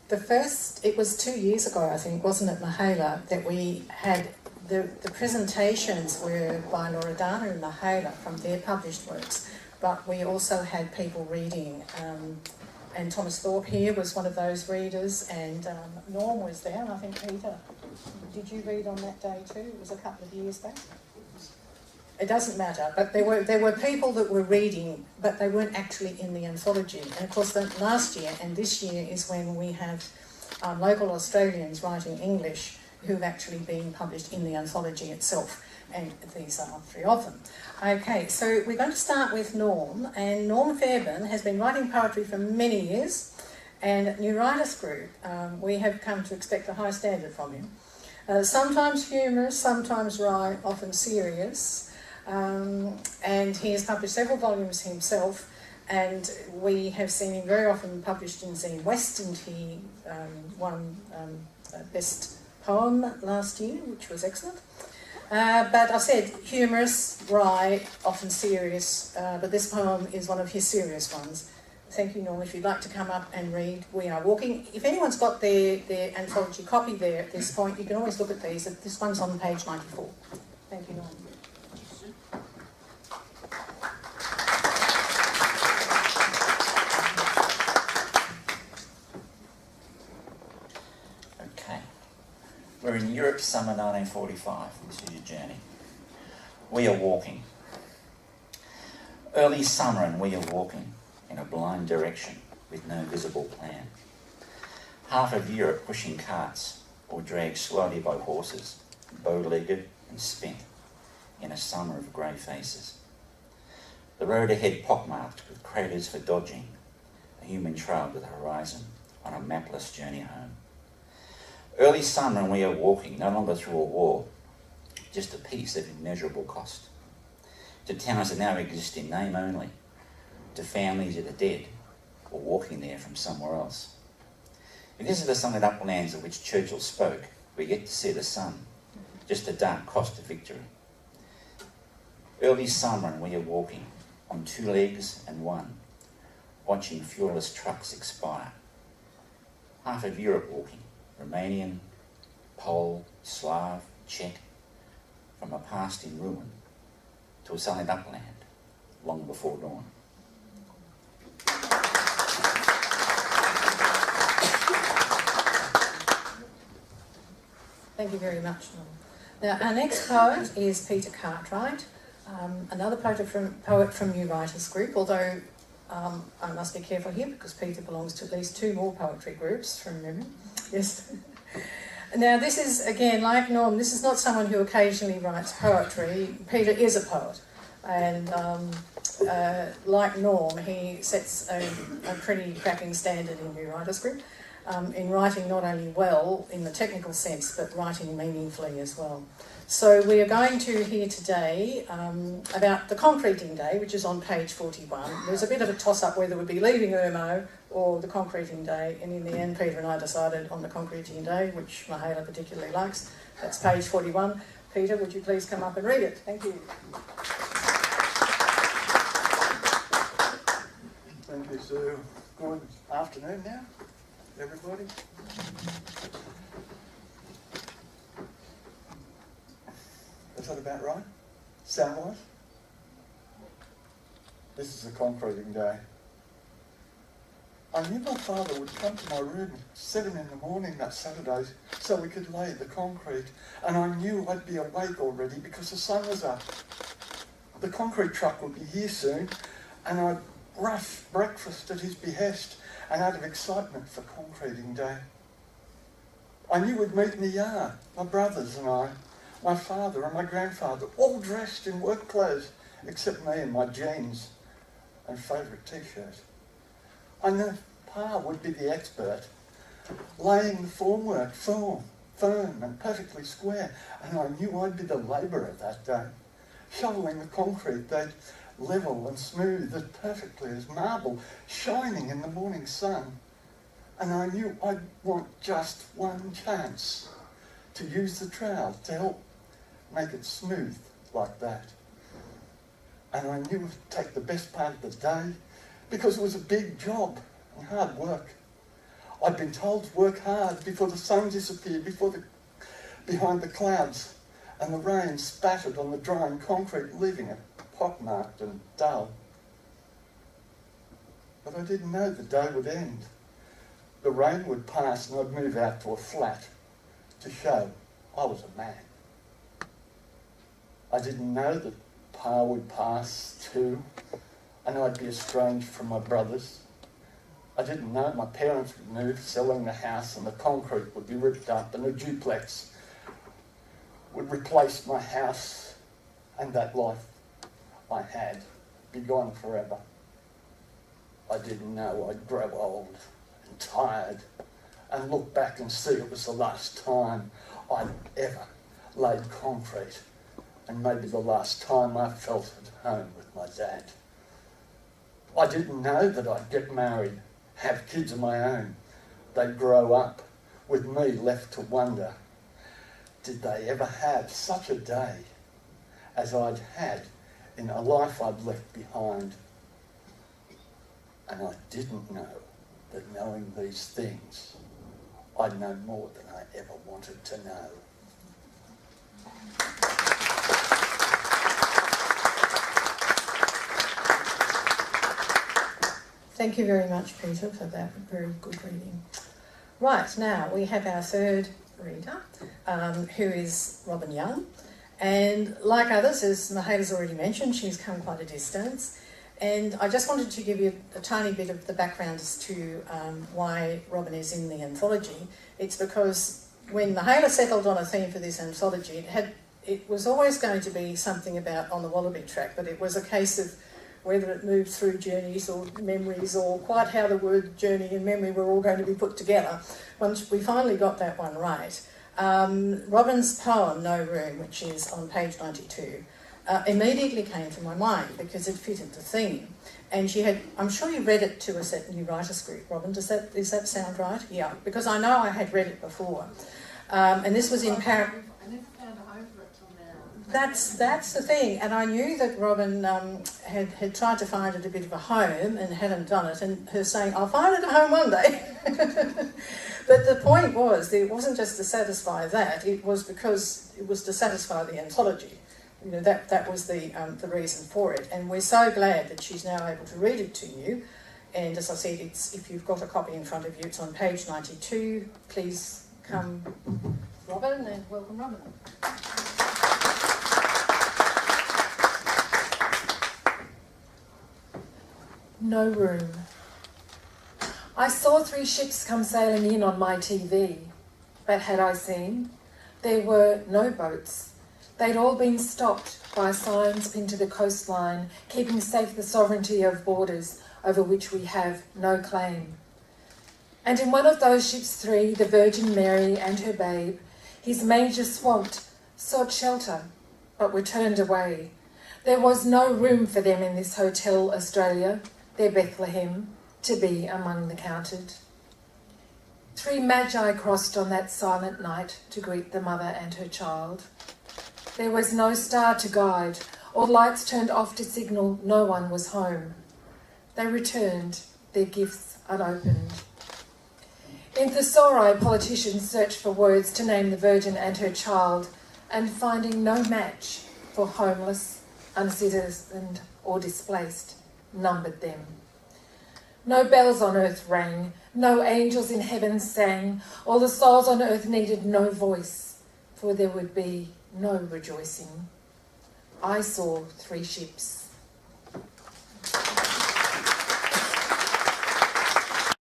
it was 2 years ago, I think, wasn't it, Mihaela, that we had the presentations were by Loredana and Mihaela from their published works, but we also had people reading, and Thomas Thorpe here was one of those readers, and Norm was there, and I think Peter, did you read on that day too? It was a couple of years back. It doesn't matter, but there were people that were reading, but they weren't actually in the anthology. And of course, last year and this year is when we have local Australians writing English who've actually been published in the anthology itself, and these are 3 of them. Okay, so we're going to start with Norm, and Norm Fairbairn has been writing poetry for many years, and at New Writers Group, we have come to expect a high standard from him. Sometimes humorous, sometimes wry, often serious. And he has published several volumes himself, and we have seen him very often published in Zine West, and he won Best Poem last year, which was excellent. But I said humorous, wry, often serious, but this poem is one of his serious ones. Thank you, Norm. If you'd like to come up and read We Are Walking. If anyone's got their anthology copy there at this point, you can always look at these. This one's on page 94. Thank you, Norm. We're in Europe, summer 1945. This is your journey. We are walking. Early summer, and we are walking in a blind direction with no visible plan. Half of Europe pushing carts or dragged slowly by horses, bow-legged and spent in a summer of grey faces. The road ahead pockmarked with craters for dodging, a human trail to the horizon on a mapless journey home. Early summer, and we are walking, no longer through a war, just a piece of immeasurable cost. To towns that now exist in name only, to families of the dead, or walking there from somewhere else. If this is the sunlit uplands of which Churchill spoke, we get to see the sun, just a dark cost of victory. Early summer, and we are walking, on 2 legs and one, watching fuelless trucks expire. Half of Europe walking, Romanian, Pole, Slav, Czech, from a past in ruin to a sunlit upland long before dawn. Thank you very much, Norm. Now, our next poet is Peter Cartwright, another poet from New Writers Group, although I must be careful here because Peter belongs to at least 2 more poetry groups from memory. Yes. Now, this is, again, like Norm, this is not someone who occasionally writes poetry. Peter is a poet. And like Norm, he sets a pretty cracking standard in New Writers Group, in writing not only well in the technical sense, but writing meaningfully as well. So we are going to hear today about the concreting day, which is on page 41. There's a bit of a toss-up whether we'd be leaving Ermo or the concreting day, and in the end Peter and I decided on the concreting day, which Mihaela particularly likes. That's page 41. Peter, would you please come up and read it? Thank you. Thank you, Sue. Good afternoon now, everybody. Is that about right? Sound-wise? This is the concreting day. I knew my father would come to my room at 7 in the morning that Saturday so we could lay the concrete, and I knew I'd be awake already because the sun was up. The concrete truck would be here soon, and I'd rush breakfast at his behest and out of excitement for concreting day. I knew we'd meet in the yard, my brothers and I, my father and my grandfather, all dressed in work clothes, except me in my jeans and favourite t-shirt. I knew Pa would be the expert, laying the formwork firm and perfectly square, and I knew I'd be the labourer that day, shoveling the concrete they'd level and smooth as perfectly as marble, shining in the morning sun. And I knew I'd want just one chance to use the trowel to help make it smooth like that. And I knew it would take the best part of the day because it was a big job and hard work. I'd been told to work hard before the sun disappeared, behind the clouds, and the rain spattered on the drying concrete, leaving it pockmarked and dull. But I didn't know the day would end. The rain would pass and I'd move out to a flat to show I was a man. I didn't know that Pa would pass too, and I'd be estranged from my brothers. I didn't know my parents would move, selling the house, and the concrete would be ripped up and a duplex would replace my house, and that life I had be gone forever. I didn't know I'd grow old and tired and look back and see it was the last time I'd ever laid concrete, and maybe the last time I felt at home with my dad. I didn't know that I'd get married, have kids of my own. They'd grow up with me left to wonder, did they ever have such a day as I'd had in a life I'd left behind? And I didn't know that knowing these things, I'd know more than I ever wanted to know. Thank you very much, Peter, for that very good reading. Right, now we have our third reader, who is Robyne Young. And like others, as Mahela's already mentioned, she's come quite a distance. And I just wanted to give you a tiny bit of the background as to why Robyne is in the anthology. It's because when Mahela settled on a theme for this anthology, it was always going to be something about on the Wallaby track, but it was a case of whether it moved through journeys or memories or quite how the word journey and memory were all going to be put together. Once we finally got that one right, Robyne's poem, No Room, which is on page 92, immediately came to my mind because it fitted the theme. And she had, I'm sure you read it to us at New Writers Group, Robyne, does that sound right? Yeah, because I know I had read it before. And this was in I never found a home for it till now. That's the thing, and I knew that Robyne had tried to find it a bit of a home and hadn't done it, and her saying, I'll find it a home one day. But the point was, that it wasn't just to satisfy that, it was because it was to satisfy the anthology. You know, that was the reason for it, and we're so glad that she's now able to read it to you. And as I said, if you've got a copy in front of you, it's on page 92. Please come, Robyne, and welcome, Robyne. No room. I saw 3 ships come sailing in on my TV, but had I seen? There were no boats. They'd all been stopped by signs pinned to the coastline, keeping safe the sovereignty of borders over which we have no claim. And in one of those ships 3, the Virgin Mary and her babe, his manger swamped, sought shelter, but were turned away. There was no room for them in this Hotel Australia, their Bethlehem, to be among the counted. 3 magi crossed on that silent night to greet the mother and her child. There was no star to guide, all lights turned off to signal no one was home. They returned, their gifts unopened. In Thesauri, politicians searched for words to name the Virgin and her child, and finding no match for homeless, uncitizened or displaced, numbered them. No bells on earth rang, no angels in heaven sang, all the souls on earth needed no voice, for there would be no rejoicing. I saw 3 ships.